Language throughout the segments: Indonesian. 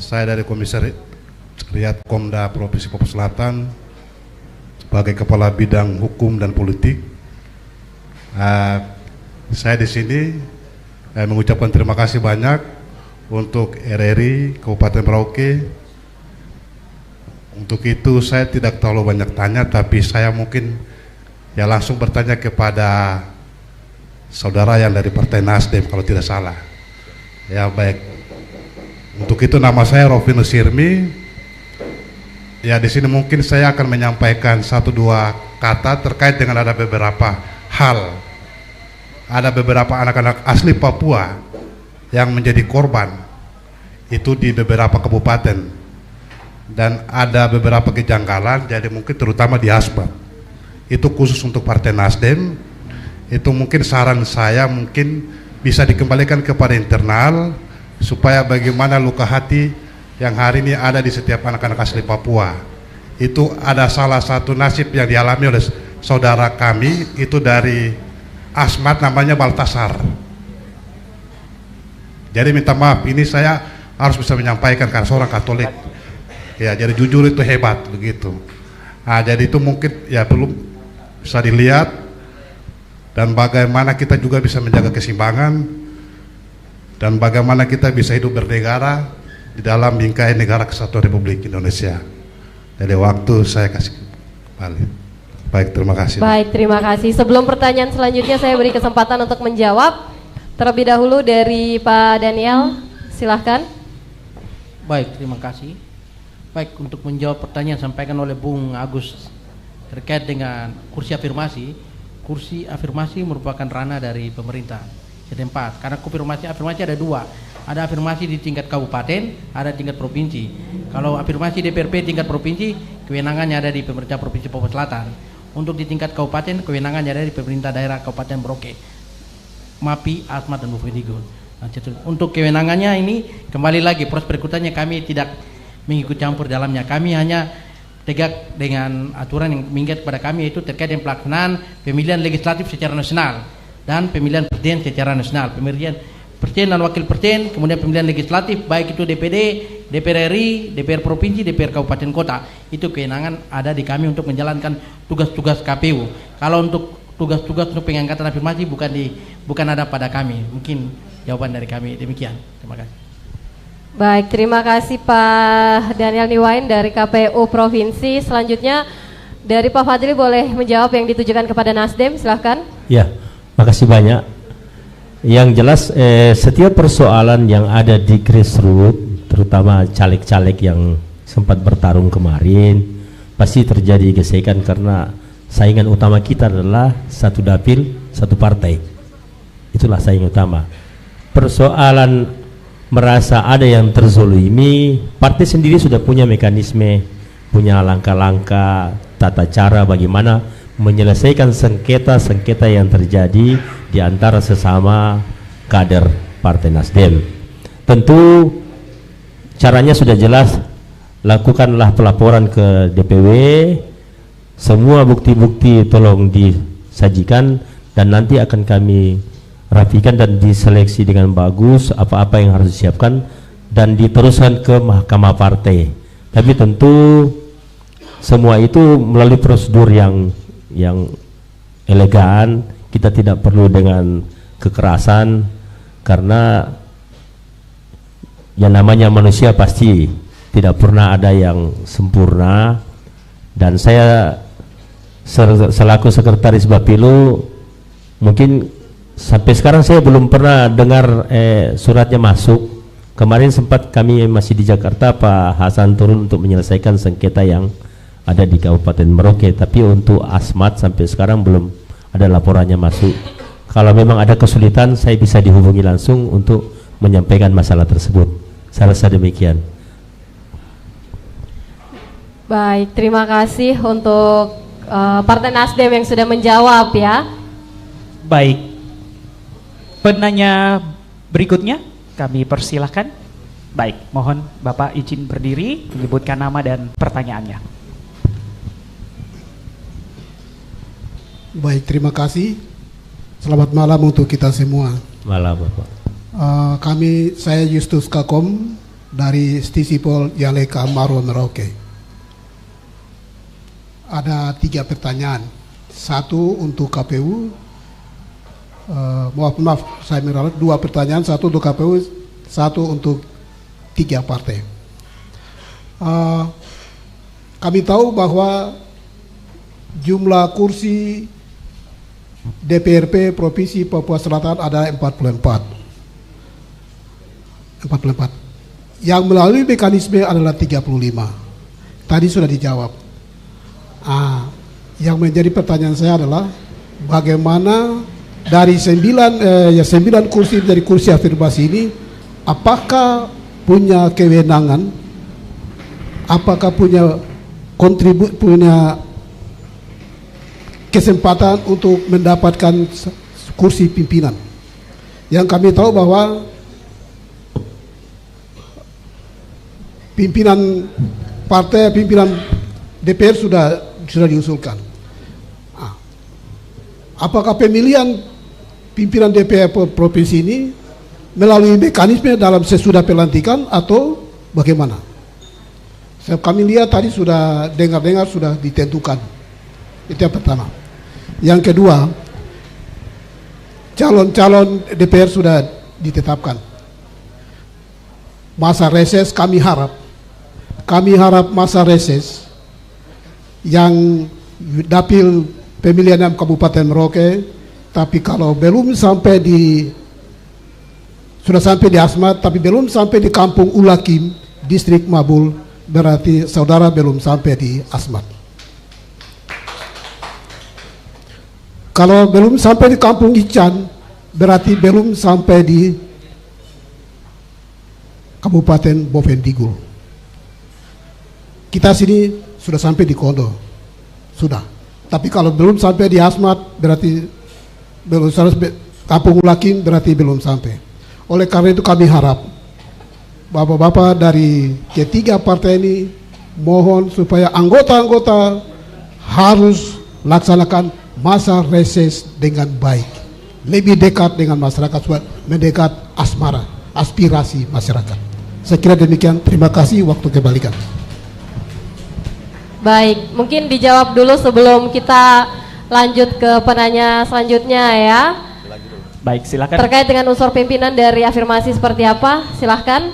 Saya dari Komisariat Komda Provinsi Papua Selatan sebagai Kepala Bidang Hukum dan Politik. Saya di sini mengucapkan terima kasih banyak untuk RRI Kabupaten Merauke. Untuk itu saya tidak terlalu banyak tanya, tapi saya mungkin ya langsung bertanya kepada saudara yang dari Partai Nasdem kalau tidak salah. Ya baik. Untuk itu nama saya Rovinus Sirmi. Ya di sini mungkin saya akan menyampaikan 1-2 kata terkait dengan ada beberapa hal. Ada beberapa anak-anak asli Papua yang menjadi korban itu di beberapa kabupaten, dan ada beberapa kejanggalan. Jadi mungkin terutama di Asmat itu khusus untuk Partai Nasdem. Itu mungkin saran saya mungkin bisa dikembalikan kepada internal, supaya bagaimana luka hati yang hari ini ada di setiap anak-anak asli Papua. Itu ada salah satu nasib yang dialami oleh saudara kami, itu dari Asmat, namanya Baltasar. Jadi minta maaf, ini saya harus bisa menyampaikan karena seorang Katolik. Ya, jadi jujur itu hebat begitu. Nah, jadi itu mungkin ya belum bisa dilihat, dan bagaimana kita juga bisa menjaga keseimbangan, dan bagaimana kita bisa hidup bernegara di dalam bingkai negara kesatuan Republik Indonesia. Jadi waktu saya kasih kembali. Baik, terima kasih. Baik, terima kasih. Sebelum pertanyaan selanjutnya saya beri kesempatan untuk menjawab. Terlebih dahulu dari Pak Daniel, silahkan. Baik, terima kasih. Baik, untuk menjawab pertanyaan sampaikan oleh Bung Agus terkait dengan kursi afirmasi. Kursi afirmasi merupakan ranah dari pemerintah setempat, karena afirmasi ada 2. Ada afirmasi di tingkat kabupaten, ada tingkat provinsi. Kalau afirmasi DPRP tingkat provinsi, kewenangannya ada di pemerintah Provinsi Papua Selatan. Untuk di tingkat kabupaten, kewenangannya ada di pemerintah daerah Kabupaten Merauke, MAPI, Asmat, dan Bufedigun. Nah, untuk kewenangannya ini kembali lagi proses berikutnya kami tidak mengikut campur dalamnya. Kami hanya tegak dengan aturan yang mengikat kepada kami, yaitu terkait dengan pelaksanaan pemilihan legislatif secara nasional dan pemilihan presiden secara nasional, pemilihan presiden dan wakil presiden, kemudian pemilihan legislatif baik itu DPD, DPR RI, DPR provinsi, DPR kabupaten kota. Itu kewenangan ada di kami untuk menjalankan tugas-tugas KPU. Kalau untuk tugas-tugas untuk pengangkatan afirmasi bukan ada pada kami. Mungkin jawaban dari kami demikian. Terima kasih. Baik, terima kasih Pak Daniel Niwain dari KPU Provinsi. Selanjutnya dari Pak Fadli boleh menjawab yang ditujukan kepada Nasdem, silahkan. Ya, makasih banyak. Yang jelas setiap persoalan yang ada di grassroots, terutama caleg-caleg yang sempat bertarung kemarin, pasti terjadi gesekan karena saingan utama kita adalah satu dapil, satu partai. Itulah saingan utama. Persoalan merasa ada yang terzolimi, partai sendiri sudah punya mekanisme, punya langkah-langkah, tata cara bagaimana menyelesaikan sengketa-sengketa yang terjadi di antara sesama kader Partai Nasdem. Tentu caranya sudah jelas, lakukanlah pelaporan ke DPW, semua bukti-bukti tolong disajikan, dan nanti akan kami rapikan dan diseleksi dengan bagus apa-apa yang harus disiapkan dan diteruskan ke Mahkamah Partai. Tapi tentu semua itu melalui prosedur yang elegan. Kita tidak perlu dengan kekerasan, karena yang namanya manusia pasti tidak pernah ada yang sempurna. Dan saya selaku sekretaris Bapilu, mungkin sampai sekarang saya belum pernah dengar suratnya masuk. Kemarin sempat kami masih di Jakarta, Pak Hasan turun untuk menyelesaikan sengketa yang ada di Kabupaten Merauke, tapi untuk Asmat sampai sekarang belum ada laporannya masuk. Kalau memang ada kesulitan, saya bisa dihubungi langsung untuk menyampaikan masalah tersebut. Saya rasa demikian. Baik, terima kasih untuk Partai Nasdem yang sudah menjawab ya. Baik. Penanya berikutnya kami persilahkan. Baik, mohon Bapak izin berdiri, menyebutkan nama dan pertanyaannya. Baik, terima kasih. Selamat malam untuk kita semua. Malam Bapak. Saya Justus Kakom dari Stisipol Yaleka Maro Merauke. Ada 3 pertanyaan. 1 untuk KPU. Maaf, saya meralat 2 pertanyaan. 1 untuk KPU, 1 untuk 3 partai. Kami tahu bahwa jumlah kursi DPRP Provinsi Papua Selatan ada 44. Yang melalui mekanisme adalah 35. Tadi sudah dijawab. Yang menjadi pertanyaan saya adalah bagaimana dari 9 kursi dari kursi afirmasi ini, apakah punya kewenangan, apakah punya punya kesempatan untuk mendapatkan kursi pimpinan. Yang kami tahu bahwa pimpinan partai, pimpinan DPR sudah diusulkan. Apakah pemilihan pimpinan DPR provinsi ini melalui mekanisme dalam sesudah pelantikan atau bagaimana? Kami lihat tadi sudah dengar sudah ditentukan. Itu yang pertama. Yang kedua, calon-calon DPR sudah ditetapkan. Masa reses kami harap masa reses yang dapil pemilihan Kabupaten Merauke, tapi kalau belum sampai sudah sampai di Asmat tapi belum sampai di Kampung Ulakim, Distrik Mabul, berarti saudara belum sampai di Asmat. Kalau belum sampai di Kampung Ican, berarti belum sampai di Kabupaten Bovendigul. Kita sini sudah sampai di Kondo, sudah. Tapi kalau belum sampai di Asmat, berarti belum sampai Kampung Ulakim, berarti belum sampai. Oleh karena itu kami harap bapak-bapak dari ketiga partai ini mohon supaya anggota-anggota harus laksanakan masa reses dengan baik, lebih dekat dengan masyarakat, mendekat asmara, aspirasi masyarakat. Saya kira demikian. Terima kasih. Waktu kembalikan. Baik, mungkin dijawab dulu sebelum kita lanjut ke penanya selanjutnya ya. Baik, silakan. Terkait dengan unsur pimpinan dari afirmasi seperti apa? Silahkan,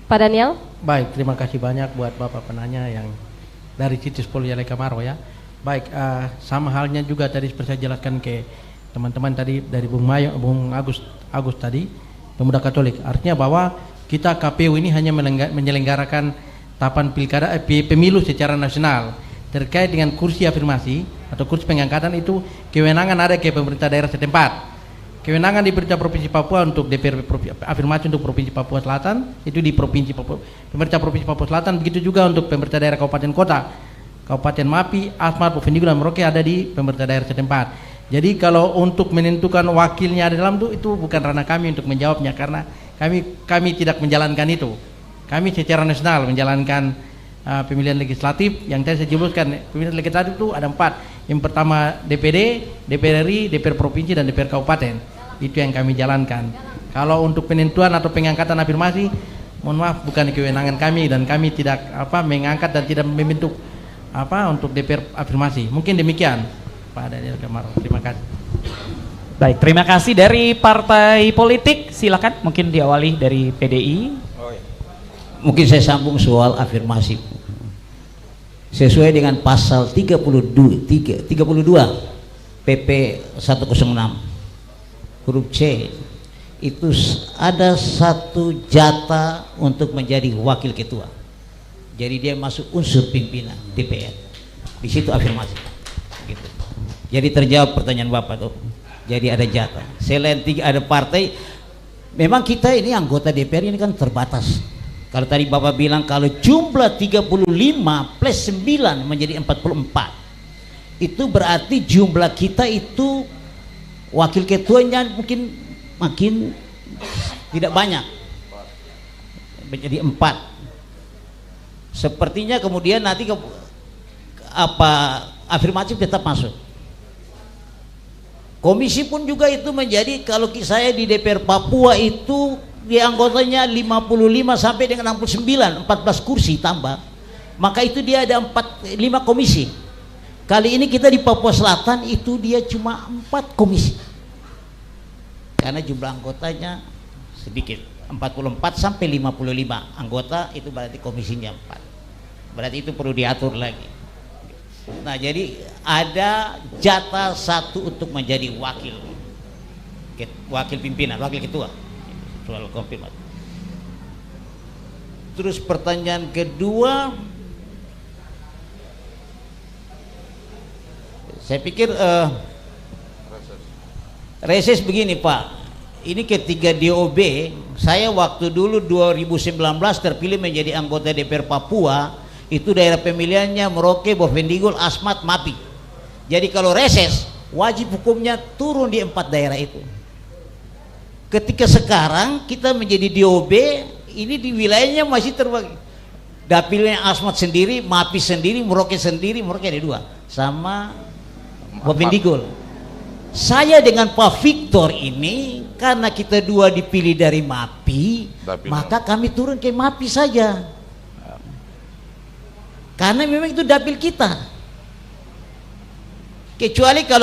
Pak Daniel. Baik, terima kasih banyak buat Bapak penanya yang dari Stisipol Yaleka Maro ya. Baik, sama halnya juga tadi seperti saya jelaskan ke teman-teman tadi dari Bung Agus tadi, Pemuda Katolik. Artinya bahwa kita KPU ini hanya menyelenggarakan tahapan pilkada pemilu secara nasional. Terkait dengan kursi afirmasi atau kursi pengangkatan itu kewenangan ada ke pemerintah daerah setempat. Kewenangan di pemerintah Provinsi Papua untuk DPR afirmasi untuk Provinsi Papua Selatan itu di Provinsi Papua, pemerintah Provinsi Papua Selatan. Begitu juga untuk pemerintah daerah kabupaten kota, Kabupaten Mapi, Asmat, Bovendigul dan Merauke ada di pemerintah daerah setempat. Jadi kalau untuk menentukan wakilnya di dalam itu bukan ranah kami untuk menjawabnya, karena kami tidak menjalankan itu. Kami secara nasional menjalankan pemilihan legislatif yang tadi saya jelaskan. Pemilihan legislatif itu ada 4. Yang pertama DPD, DPR RI, DPR Provinsi dan DPR Kabupaten. Itu yang kami jalankan. Kalau untuk penentuan atau pengangkatan afirmasi, mohon maaf bukan kewenangan kami dan kami tidak mengangkat dan tidak membentuk untuk DPR afirmasi. Mungkin demikian Pak Daniel Kamaro. Terima kasih. Baik, terima kasih. Dari partai politik silakan, mungkin diawali dari PDI. Mungkin saya sambung soal afirmasi. Sesuai dengan pasal 32 PP 106 huruf C, itu ada 1 jatah untuk menjadi wakil ketua. Jadi dia masuk unsur pimpinan DPR. Di situ afirmasi. Gitu. Jadi terjawab pertanyaan Bapak tuh. Jadi ada jatah. Selain 3 ada partai. Memang kita ini anggota DPR ini kan terbatas. Kalau tadi Bapak bilang kalau jumlah 35 plus 9 menjadi 44, itu berarti jumlah kita itu wakil ketuanya mungkin makin tidak banyak, menjadi 4. Sepertinya kemudian nanti afirmatif tetap masuk. Komisi pun juga itu menjadi, kalau saya di DPR Papua itu di anggotanya 55 sampai dengan 69, 14 kursi tambah, maka itu dia ada 5 komisi. Kali ini kita di Papua Selatan itu dia cuma 4 komisi karena jumlah anggotanya sedikit, 44 sampai 55 anggota, itu berarti komisinya 4, berarti itu perlu diatur lagi. Nah, jadi ada jatah 1 untuk menjadi wakil pimpinan, wakil ketua. Soal konfirmasi. Terus pertanyaan kedua, saya pikir reses begini Pak, ini ketika DOB, saya waktu dulu 2019 terpilih menjadi anggota DPR Papua, itu daerah pemilihannya Merauke, Bovendigul, Asmat, Mapi. Jadi kalau reses, wajib hukumnya turun di 4 daerah itu. Ketika sekarang kita menjadi DOB, ini di wilayahnya masih terbagi. Dapilnya Asmat sendiri, Mapi sendiri, Merauke sendiri, Merauke ada 2, sama Bovendigul. Saya dengan Pak Victor ini, karena kita 2 dipilih dari Mapi, maka kami turun ke Mapi saja. Karena memang itu dapil kita. Kecuali kalau